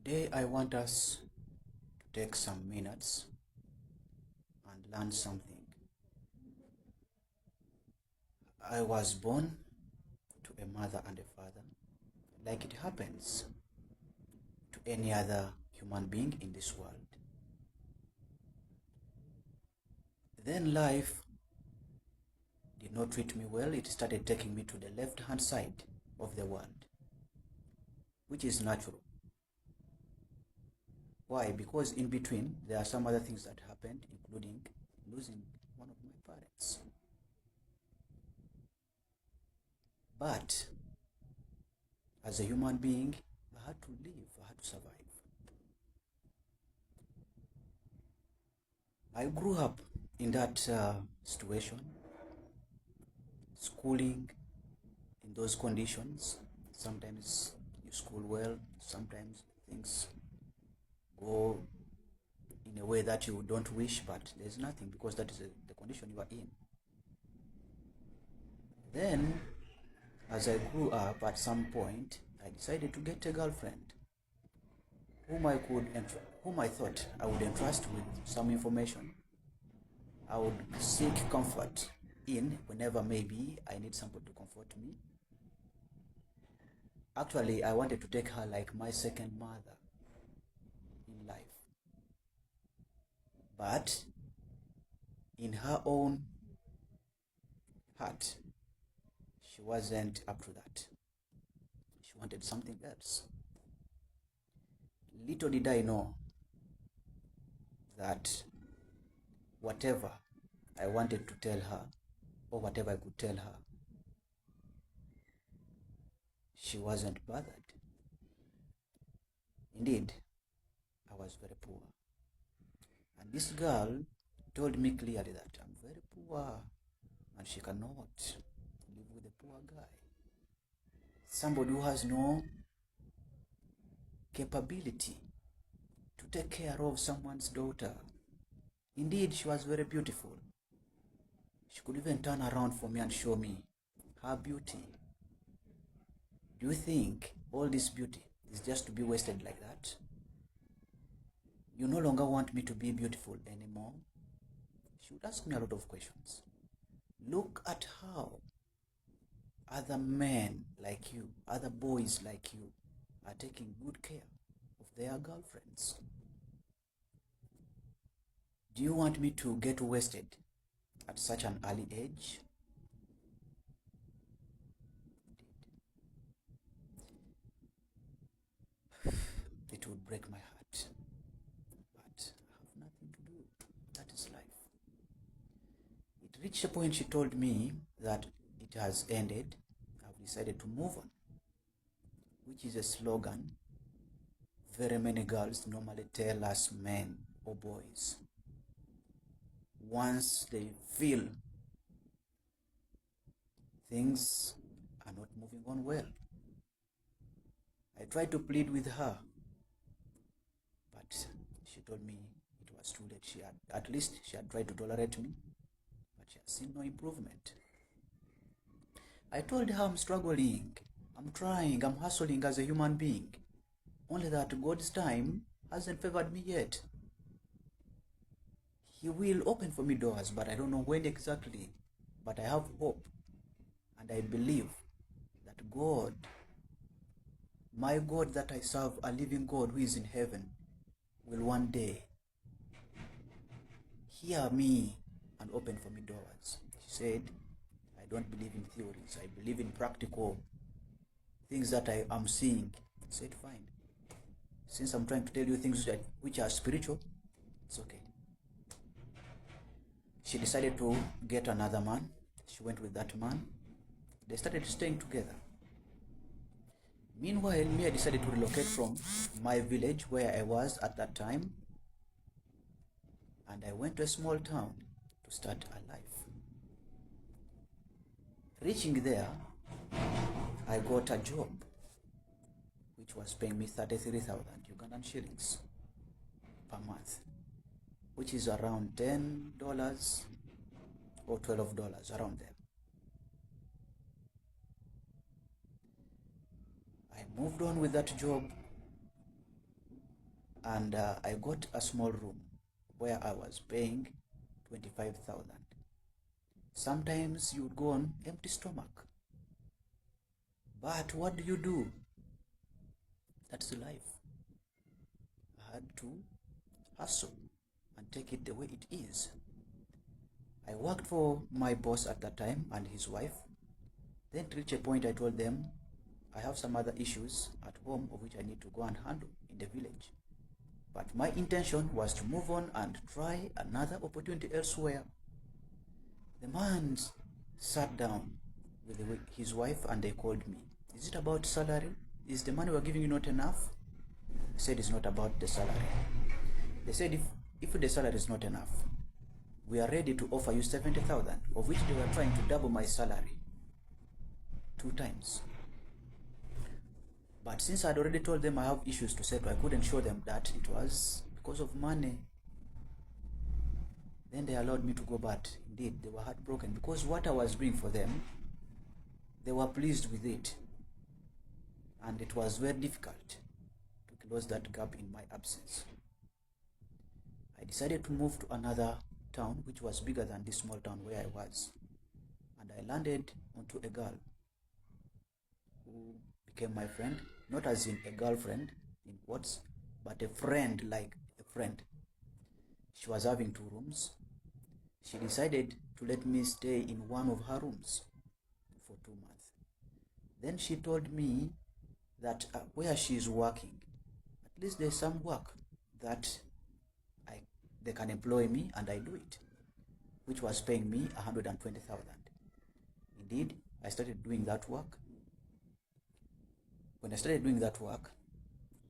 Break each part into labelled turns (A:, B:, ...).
A: Today I want us to take some minutes and learn something. I was born to a mother and a father, like it happens to any other human being in this world. Then life did not treat me well. It started taking me to the left-hand side of the world, which is natural. Why? Because in between, there are some other things that happened, including losing one of my parents. But as a human being, I had to live, I had to survive. I grew up in that situation, schooling in those conditions. Sometimes you school well, sometimes things go in a way that you don't wish, but there's nothing because that is the condition you are in. Then, as I grew up, at some point, I decided to get a girlfriend whom I thought I would entrust with some information. I would seek comfort in whenever maybe I need somebody to comfort me. Actually, I wanted to take her like my second mother in life. But in her own heart, she wasn't up to that. She wanted something else. Little did I know that whatever I wanted to tell her, or whatever I could tell her, she wasn't bothered. Indeed, I was very poor. And this girl told me clearly that I'm very poor and she cannot live with a poor guy. Somebody who has no capability to take care of someone's daughter. Indeed, she was very beautiful. She could even turn around for me and show me her beauty. Do you think all this beauty is just to be wasted like that? You no longer want me to be beautiful anymore? She would ask me a lot of questions. Look at how other men like you, other boys like you, are taking good care of their girlfriends. Do you want me to get wasted at such an early age? It would break my heart, but I have nothing to do. That is life. It reached a point she told me that it has ended. I've decided to move on, which is a slogan very many girls normally tell us men or boys once they feel things are not moving on well. I tried to plead with her, but she told me it was too late. At least she had tried to tolerate me, but she has seen no improvement. I told her I'm struggling, I'm trying, I'm hustling as a human being, only that God's time hasn't favored me yet. He will open for me doors, but I don't know when exactly. But I have hope, and I believe that God, my God that I serve, a living God who is in heaven, will one day hear me and open for me doors. She said, I don't believe in theories. I believe in practical things that I am seeing. I said, fine. Since I'm trying to tell you things which are spiritual, it's okay. She decided to get another man. She went with that man. They started staying together. Meanwhile, me, I decided to relocate from my village where I was at that time, and I went to a small town to start a life. Reaching there, I got a job which was paying me 33,000 Ugandan shillings per month, which is around $10 or $12, around there. I moved on with that job, and I got a small room where I was paying 25,000. Sometimes you would go on empty stomach. But what do? That's life. I had to hustle and take it the way it is. I worked for my boss at that time and his wife. Then to reach a point I told them I have some other issues at home of which I need to go and handle in the village. But my intention was to move on and try another opportunity elsewhere. The man sat down with his wife and they called me. Is it about salary? Is the money we're giving you not enough? I said it's not about the salary. They said if the salary is not enough, we are ready to offer you 70,000, of which they were trying to double my salary 2 times. But since I'd already told them I have issues to settle, I couldn't show them that it was because of money. Then they allowed me to go, but indeed they were heartbroken because what I was doing for them, they were pleased with it. And it was very difficult to close that gap in my absence. I decided to move to another town which was bigger than this small town where I was. And I landed onto a girl who became my friend, not as in a girlfriend in quotes, but a friend, like a friend. She was having 2 rooms. She decided to let me stay in one of her rooms for 2 months. Then she told me that where she is working, at least there's some work that they can employ me and I do it, which was paying me 120,000. Indeed, I started doing that work. When I started doing that work,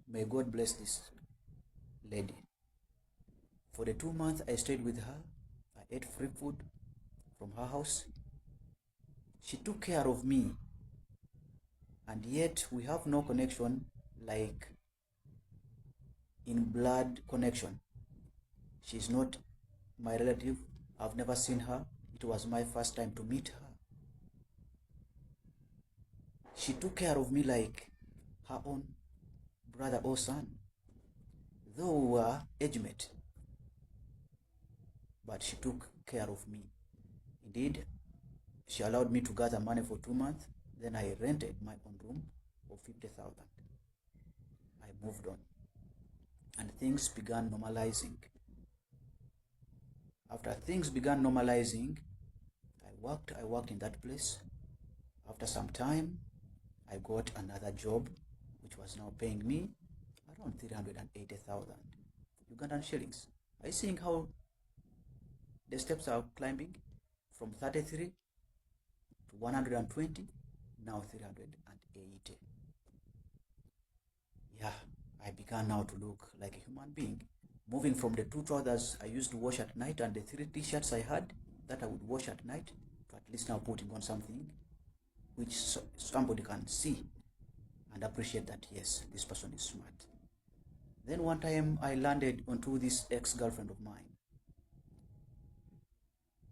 A: may God bless this lady. For the 2 months I stayed with her, I ate free food from her house. She took care of me, and yet we have no connection like in blood connection. She's not my relative. I've never seen her. It was my first time to meet her. She took care of me like her own brother or son, though we were age mate, but she took care of me. Indeed, she allowed me to gather money for 2 months. Then I rented my own room for 50,000. I moved on, and things began normalizing. After things began normalizing, I worked in that place. After some time, I got another job, which was now paying me around 380,000 Ugandan shillings. Are you seeing how the steps are climbing from 33 to 120, now 380? Yeah, I began now to look like a human being. Moving from the 2 trousers I used to wash at night and the 3 t-shirts I had that I would wash at night to at least now putting on something which somebody can see and appreciate that, yes, this person is smart. Then one time I landed onto this ex-girlfriend of mine.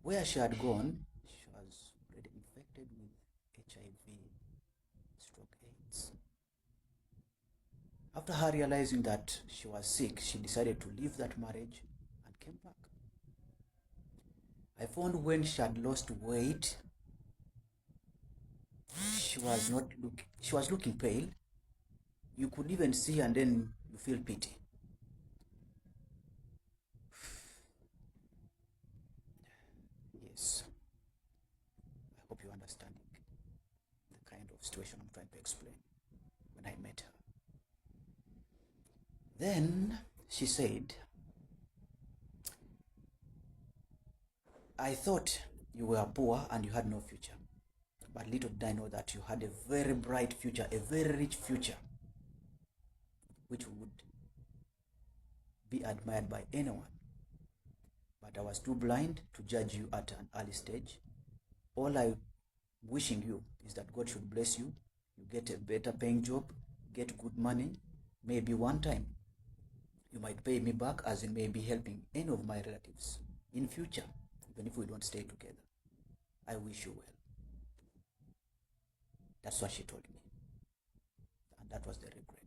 A: Where she had gone, she was already infected with HIV, stroke AIDS. After her realizing that she was sick, she decided to leave that marriage and came back. I found when she had lost weight, she was looking pale. You could even see and then you feel pity. Yes, I hope you're understanding the kind of situation I'm trying to explain when I met her. Then she said, I thought you were poor and you had no future. But little did I know that you had a very bright future, a very rich future, which would be admired by anyone. But I was too blind to judge you at an early stage. All I'm wishing you is that God should bless you, you get a better paying job, get good money. Maybe one time you might pay me back, as in maybe helping any of my relatives in future, even if we don't stay together. I wish you well. That's what she told me. And that was the regret.